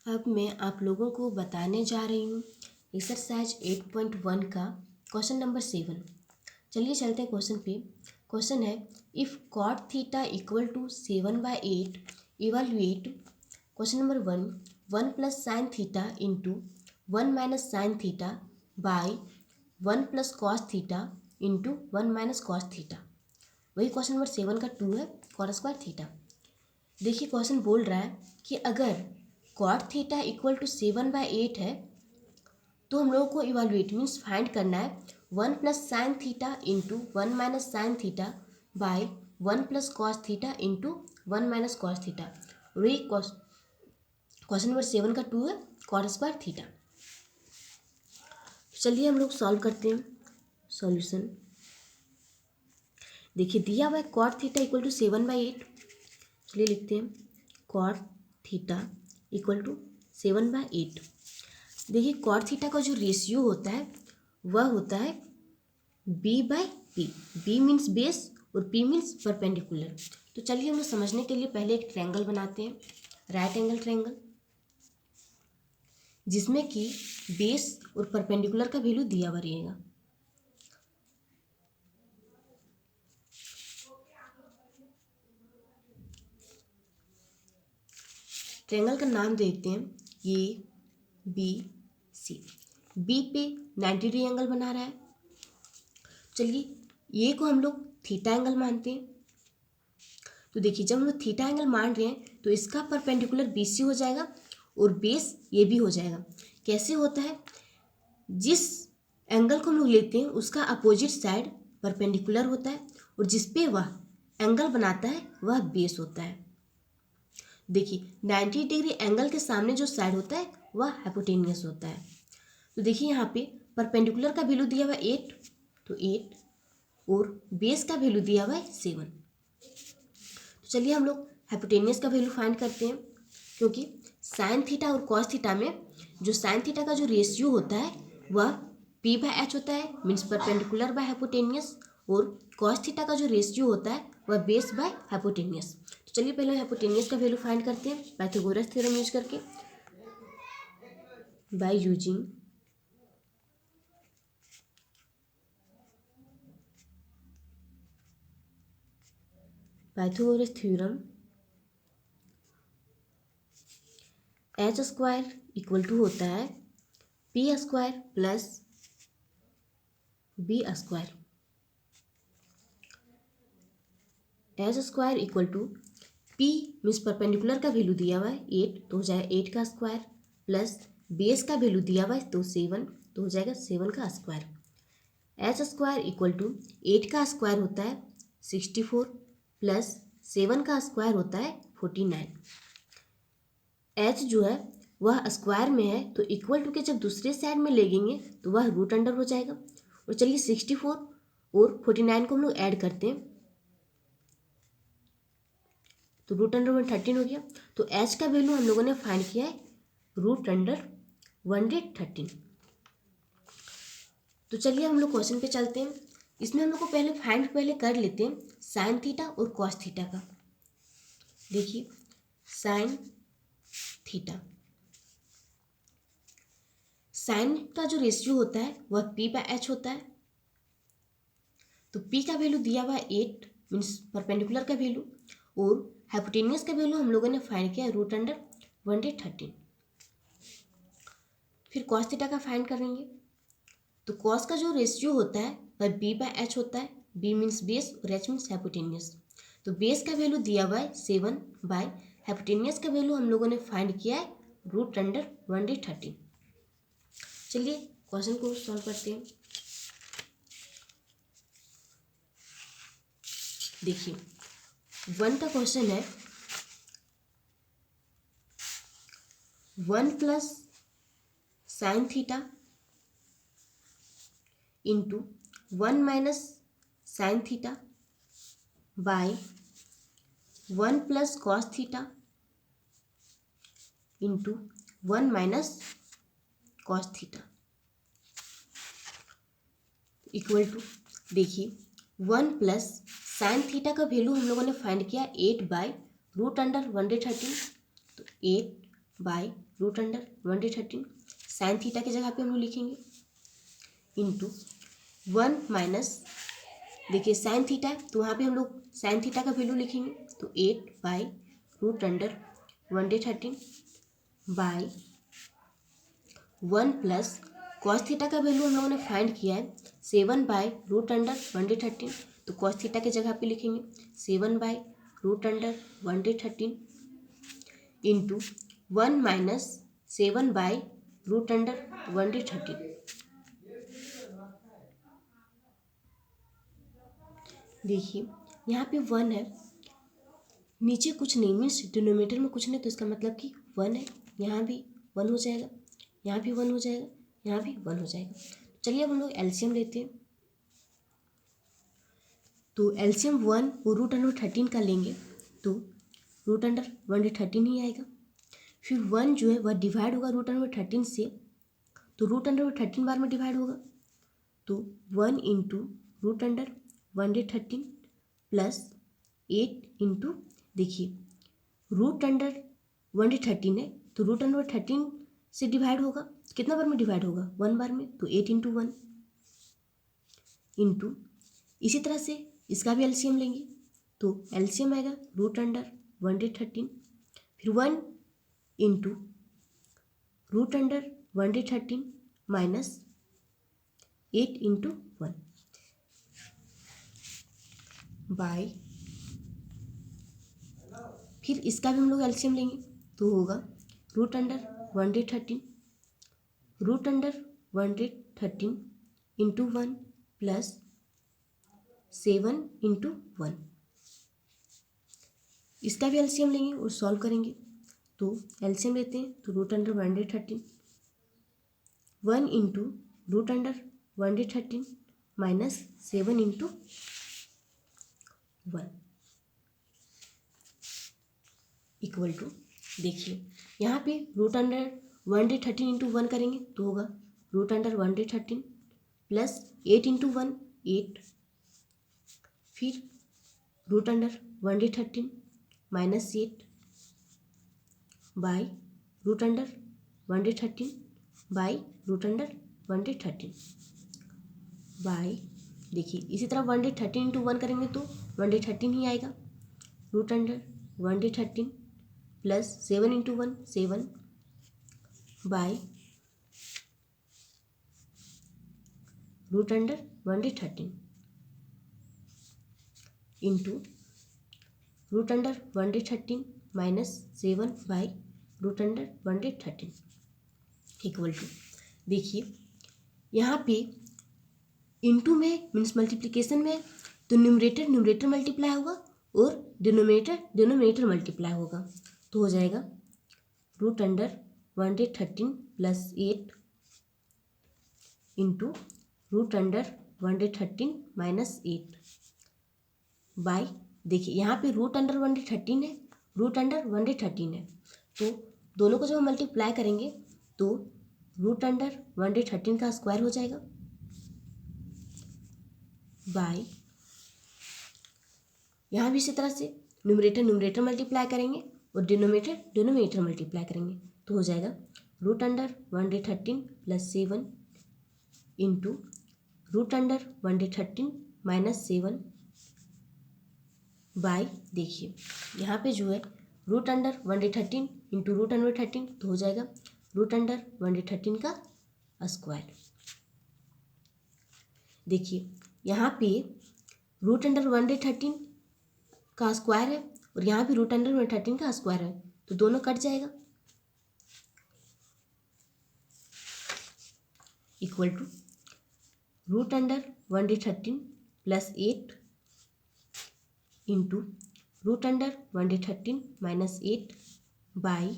अब मैं आप लोगों को बताने जा रही हूँ एक्सरसाइज 8.1 का क्वेश्चन नंबर 7। चलिए चलते हैं क्वेश्चन पे। क्वेश्चन है if cot theta equal to 7/8 evaluate question number 1 plus sine theta into 1 minus sine theta by 1 plus cos theta into 1 minus cos theta. वही क्वेश्चन नंबर 7 का 2 है कॉट स्क्वायर थीटा। देखिए question बोल रहा है कि अगर कॉट थीटा इक्वल टू 7/8 है तो हम लोगों को इवालुएट मीन्स फाइंड करना है 1 plus sine theta into 1 minus sine theta by 1 plus cos theta into 1 minus cos theta. वही क्वेश्चन नंबर 7 का 2 है कॉट स्क्वायर थीटा। चलिए हम लोग सॉल्व करते हैं सॉल्यूशन। देखिए दिया हुआ है कॉट थीटा इक्वल टू 7/8। चलिए लिखते हैं कॉट थीटा इक्वल टू 7/8। देखिए कॉट थीटा का जो रेशियो होता है वह होता है b/p। b मीन्स बेस और p मीन्स परपेंडिकुलर। तो चलिए हम लोग समझने के लिए पहले एक ट्रायंगल बनाते हैं, राइट एंगल ट्रायंगल, जिसमें कि बेस और परपेंडिकुलर का वैल्यू दिया हुआ रहेगा। ट्रायंगल का नाम देते हैं ABC। बी पे 90 डिग्री एंगल बना रहा है। चलिए ए को हम लोग थीटा एंगल मानते हैं। तो देखिए जब हम लोग थीटा एंगल मान रहे हैं तो इसका परपेंडिकुलर BC हो जाएगा और बेस ये भी हो जाएगा। कैसे होता है, जिस एंगल को हम लोग लेते हैं उसका अपोजिट साइड परपेंडिकुलर होता है और जिस पे वह एंगल बनाता है वह बेस होता है। देखिए 90 डिग्री एंगल के सामने जो साइड होता है वह हाइपोटेनियस होता है। तो देखिए यहाँ पे परपेंडिकुलर का वैल्यू दिया हुआ है 8, तो 8 और बेस का वैल्यू दिया हुआ है 7। तो चलिए हम लोग हाइपोटेनियस का वैल्यू फाइंड करते हैं, क्योंकि साइन थीटा और कॉस थीटा में जो साइन थीटा का जो रेशियो होता है वह p/h होता है मीन्स परपेंडिकुलर बाय हाइपोटेनियस, और कॉस थीटा का जो रेशियो होता है वह बेस बाय हाइपोटेनियस। तो चलिए पहले हाइपोटेनियस का वैल्यू फाइंड करते हैं पाइथागोरस थ्योरम यूज करके। By using Pythagoras theorem h square equal to होता है p square plus b square. h square equal to p means perpendicular का वैल्यू दिया हुआ है 8, तो हो जाएगा 8 का स्क्वायर प्लस बेस का वैल्यू दिया हुआ है तो 7, तो हो जाएगा 7 का square. h square equal to 8 का स्क्वायर होता है 64 प्लस 7 का स्क्वायर होता है 49। h जो है वह स्क्वायर में है तो इक्वल टू के जब दूसरे साइड में लेंगे तो वह रूट अंडर हो जाएगा। और चलिए 64 और 49 को हम लोग ऐड करते हैं तो रूट अंडर 113 हो गया। तो h का वैल्यू हम लोगों ने फाइंड किया है रूट अंडर 113। तो चलिए हम लोग क्वेश्चन पे चलते हैं। इसमें हम लोग को पहले कर लेते हैं साइन थीटा और कॉस थीटा का। देखिए साइन थीटा, साइन का जो रेशियो होता है वह p/h होता है। तो p का वैल्यू दिया हुआ है 8 मीन्स परपेंडिकुलर का वैल्यू, और हाइपोटेनियस का वैल्यू हम लोगों ने फाइंड किया रूट अंडर 113। फिर कॉस थीटा का फाइंड करेंगे। तो कॉस का जो रेशियो होता है वह b/h होता है। b मीन्स बेस और h मीन्स हाइपोटेनियस। तो बेस का वैल्यू दिया हुआ है 7 बाय हाइपोटेनियस का वैल्यू हम लोगों ने फाइंड किया है रूट अंडर 113। चलिए क्वेश्चन को सॉल्व करते हैं। देखिए 1 का क्वेश्चन है 1 plus sine theta into 1 minus sine theta by 1 plus cos theta into 1 minus cos theta equal to, देखिए 1 प्लस साइन थीटा का वैल्यू हम लोगों ने फाइंड किया 8 बाय रूट अंडर 113। तो 8 by root under 1/13 sine theta की जगह पे हम लोग लिखेंगे इंटू 1 माइनस, देखिए साइन थीटा है तो वहाँ पे हम लोग साइन थीटा का वैल्यू लिखेंगे तो 8 by root under 1/13 by 1 plus cos theta का वैल्यू हम लोगों ने फाइंड किया है 7 बाय रूट अंडर 1/13 तो कॉस थीटा की जगह पे लिखेंगे 7 by root under 1/13 into 1 minus 7 by root under 1/13। देखिए यहाँ पे 1 है, नीचे कुछ नहीं, मीन्स डिनोमिनेटर में कुछ नहीं, तो इसका मतलब कि 1 है। यहाँ भी 1 हो जाएगा, यहाँ भी 1 हो जाएगा, यहाँ भी 1 हो जाएगा। चलिए अब हम लोग एलसीएम लेते हैं। तो एलसीएम 1 और रूट अंडर 13 का लेंगे तो रूट अंडर 1/13 ही आएगा। फिर 1 जो है वह डिवाइड होगा रूट अंडर 13 से, तो रूट अंडर 13 बार में डिवाइड होगा तो 1 into root under 1/13 plus 8 into, देखिए रूट अंडर 1/13 है तो रूट अंडर 13 से डिवाइड होगा, कितना बार में डिवाइड होगा 1 बार में, तो 8 इंटू 1 इंटू, इसी तरह से इसका भी एलसीएम लेंगे तो एलसीएम आएगा रूट अंडर 1/13 फिर 1 into root under 1/13 minus 8 into 1 by, फिर इसका भी हम लोग एलसीएम लेंगे तो होगा root under 1/13 into 1 plus 7 into 1, इसका भी एलसीएम लेंगे और सॉल्व करेंगे तो एलसीएम लेते हैं तो root under 1/13 1 into root under 1/13 minus 7 into 1 equal to, देखिए यहाँ पे रूट अंडर 1/13 इंटू 1 करेंगे तो होगा रूट अंडर 1/13 प्लस 8 इंटू 1 8, फिर root under 1/13 minus 8 by root under 1/13 by root under 1/13 by, देखिए इसी तरह 1/13 इंटू 1 करेंगे तो 1/13 ही आएगा, root under 1/13 plus 7 into 1 7 by root under 1/13 into root under 1/13 minus 7 by root under 1/13 equal to, देखिए यहाँ पे इंटू में मीन्स मल्टीप्लिकेशन में तो न्यूमरेटर मल्टीप्लाई होगा और डिनोमिनेटर मल्टीप्लाई होगा तो हो जाएगा root under 1/13 plus 8 into root under 1/13 minus 8 by, देखिए यहाँ पे रूट अंडर 1/13 है, रूट अंडर 1/13 है, तो दोनों को जब हम मल्टीप्लाई करेंगे तो रूट अंडर 1/13 का स्क्वायर हो जाएगा बाई, यहाँ भी इसी तरह से न्यूमरेटर मल्टीप्लाई करेंगे और डिनोमिनेटर मल्टीप्लाई करेंगे तो हो जाएगा root under 1/13 plus 7 into root under 1/13 minus 7 by, देखिए यहाँ पे जो है root under 1/13 into root under 13 तो हो जाएगा रूट अंडर 1/13 का स्क्वायर। देखिए यहाँ पे रूट अंडर 1/13 का स्क्वायर है और यहाँ भी रूट अंडर 1/13 का स्क्वायर है तो दोनों कट जाएगा equal to root under 1/13 plus 8 into root under 1/13 minus 8 by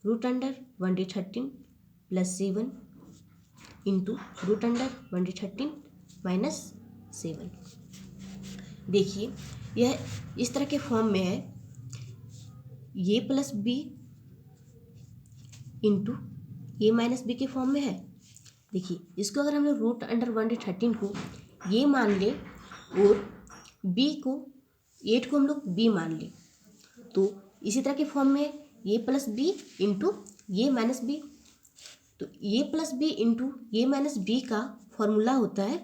root under 1/13 plus 7 into root under 1/13 minus 7। देखिए यह इस तरह के फॉर्म में है, ये प्लस बी इंटू ए माइनस बी के फॉर्म में है। देखिए इसको अगर हम लोग रूट अंडर 1/13 को ये मान ले और बी को 8 को हम लोग बी मान ले तो इसी तरह के फॉर्म में ए प्लस बी इंटू ए माइनस बी। तो ए प्लस बी इंटू ए माइनस बी का फॉर्मूला होता है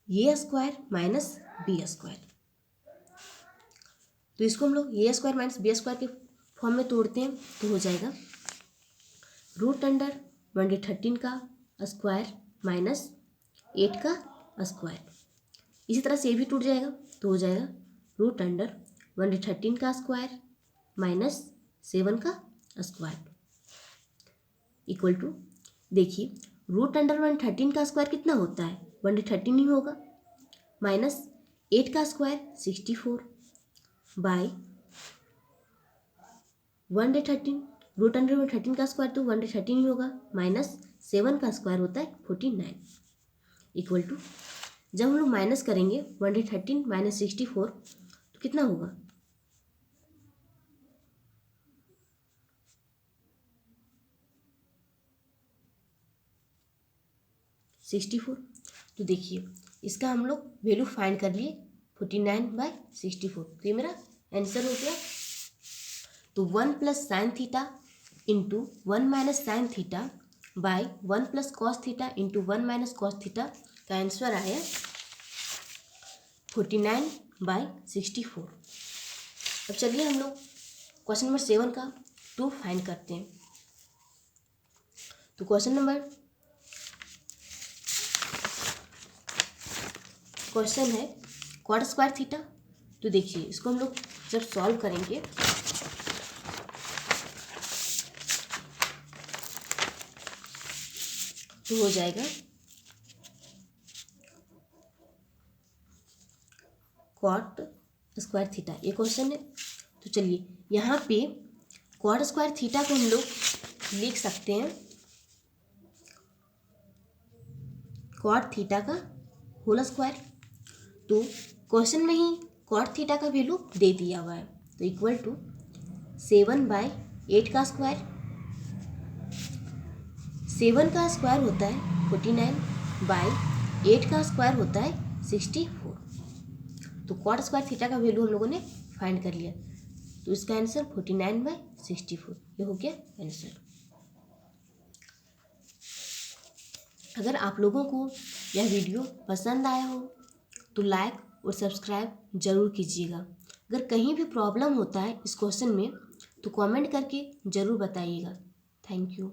ए स्क्वायर माइनस बी स्क्वायर। तो इसको हम लोग ए स्क्वायर माइनस बी स्क्वायर के फॉर्म में तोड़ते हैं तो हो जाएगा रूट अंडर 1/13 का स्क्वायर माइनस 8 का स्क्वायर। इसी तरह से ये भी टूट जाएगा तो हो जाएगा रूट अंडर 1/13 का स्क्वायर माइनस 7 का स्क्वायर इक्वल टू, देखिए रूट अंडर 1/13 का स्क्वायर कितना होता है 1/13 ही होगा, माइनस 8 का स्क्वायर 64 बाय 1/13, रूट अंडर 1/13 का स्क्वायर तो 1/13 ही होगा, माइनस 7 का स्क्वायर होता है 49 इक्वल टू, जब हम लोग माइनस करेंगे 1/13 माइनस 64 तो कितना होगा 64। तो देखिए इसका हम लोग वैल्यू फाइंड कर लिए 49/64। तो ये मेरा आंसर हो गया। तो 1 plus sine theta into 1 minus sine theta by 1 plus cos theta into 1 minus cos theta का आंसर आया 49/64। अब चलिए हम लोग क्वेश्चन नंबर 7 का 2 फाइंड करते हैं। तो क्वेश्चन है कॉट स्क्वायर थीटा। तो देखिए इसको हम लोग जब सॉल्व करेंगे तो हो जाएगा कॉट स्क्वायर थीटा, ये क्वेश्चन है। तो चलिए यहाँ पे कॉट स्क्वायर थीटा को हम लोग लिख सकते हैं कॉट थीटा का होल स्क्वायर। तो क्वेश्चन में ही कॉट थीटा का वैल्यू दे दिया हुआ है तो इक्वल टू 7/8 का स्क्वायर, 7 का स्क्वायर होता है 49 बाय 8 का स्क्वायर होता है 64। तो कॉट स्क्वायर थीटा का वैल्यू हम लोगों ने फाइंड कर लिया तो इसका आंसर 49/64 ये हो गया आंसर। अगर आप लोगों को यह वीडियो पसंद आया हो तो लाइक और सब्सक्राइब ज़रूर कीजिएगा। अगर कहीं भी प्रॉब्लम होता है इस क्वेश्चन में तो कमेंट करके ज़रूर बताइएगा। Thank you.